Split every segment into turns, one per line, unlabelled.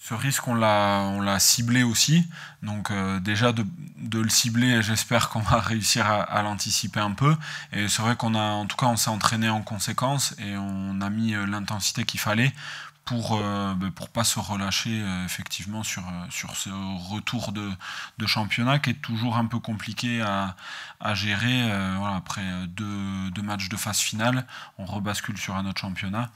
Ce risque, on l'a ciblé aussi. Donc déjà de le cibler, j'espère qu'on va réussir à l'anticiper un peu. Et c'est vrai en tout cas, on s'est entraîné en conséquence et on a mis l'intensité qu'il fallait pour pas se relâcher effectivement sur ce retour de championnat qui est toujours un peu compliqué à gérer. Voilà, après deux matchs de phase finale, on rebascule sur un autre championnat.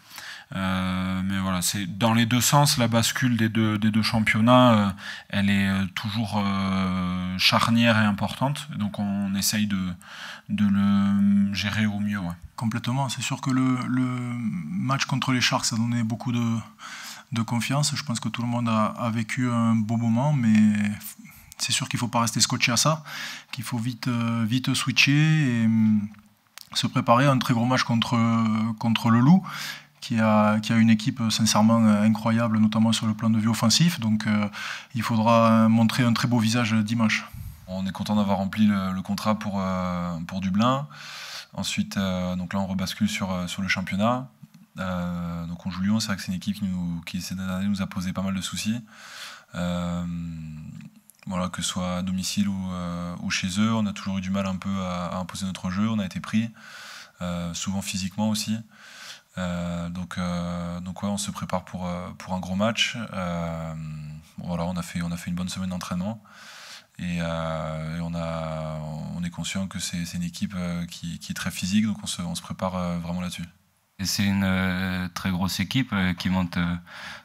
Mais voilà, c'est dans les deux sens, la bascule des deux championnats, elle est toujours charnière et importante. Donc on essaye de le gérer au mieux. Ouais.
Complètement, c'est sûr que le match contre les Sharks a donné beaucoup de confiance. Je pense que tout le monde a vécu un beau moment, mais c'est sûr qu'il ne faut pas rester scotché à ça, qu'il faut vite switcher et se préparer à un très gros match contre le Loup, qui a une équipe sincèrement incroyable, notamment sur le plan de vue offensif. Donc il faudra montrer un très beau visage dimanche.
On est content d'avoir rempli le contrat pour Dublin. Ensuite, donc là, on rebascule sur le championnat. Donc on joue Lyon, c'est vrai que c'est une équipe qui ces dernières années nous a posé pas mal de soucis. Voilà, que ce soit à domicile ou chez eux, on a toujours eu du mal un peu à imposer notre jeu. On a été pris, souvent physiquement aussi. Donc ouais, on se prépare pour un gros match. Voilà, on a fait une bonne semaine d'entraînement. Et on est conscient que c'est une équipe qui est très physique, donc on se prépare vraiment là-dessus.
C'est une très grosse équipe qui monte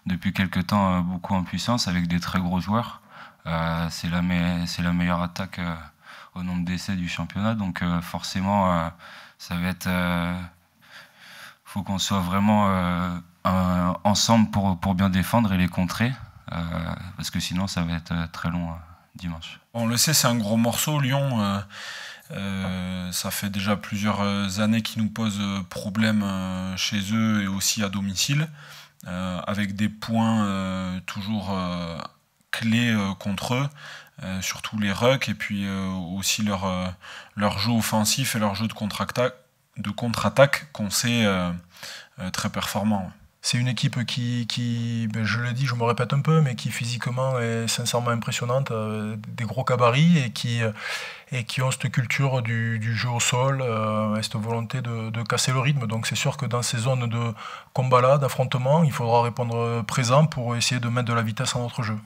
depuis quelques temps beaucoup en puissance avec des très gros joueurs. C'est la meilleure attaque au nombre d'essais du championnat, donc forcément ça va être... faut qu'on soit vraiment ensemble pour bien défendre et les contrer, parce que sinon ça va être très long dimanche.
On le sait, c'est un gros morceau, Lyon. Ça fait déjà plusieurs années qu'ils nous posent problème chez eux et aussi à domicile, avec des points toujours clés contre eux, surtout les rucks et puis aussi leur jeu offensif et leur jeu de contre-attaque qu'on sait très performant.
C'est une équipe qui, je le dis, je me répète un peu, mais qui physiquement est sincèrement impressionnante, des gros gabarits et qui ont cette culture du jeu au sol, et cette volonté de casser le rythme. Donc c'est sûr que dans ces zones de combat-là, d'affrontement, il faudra répondre présent pour essayer de mettre de la vitesse en notre jeu.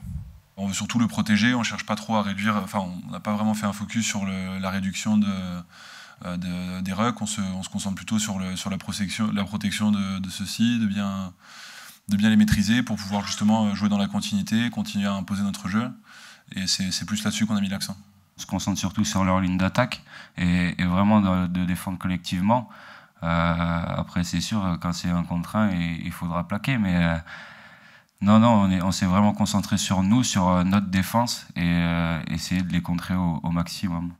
On veut surtout le protéger, on ne cherche pas trop à réduire, enfin on n'a pas vraiment fait un focus sur la réduction des rucks, on se concentre plutôt sur la protection de ceux-ci, de bien les maîtriser pour pouvoir justement jouer dans la continuité, continuer à imposer notre jeu. Et c'est plus là-dessus qu'on a mis l'accent.
On se concentre surtout sur leur ligne d'attaque et vraiment de défendre collectivement. Après c'est sûr, quand c'est un contre un, il faudra plaquer, mais non, on s'est vraiment concentré sur nous, sur notre défense et essayer de les contrer au maximum.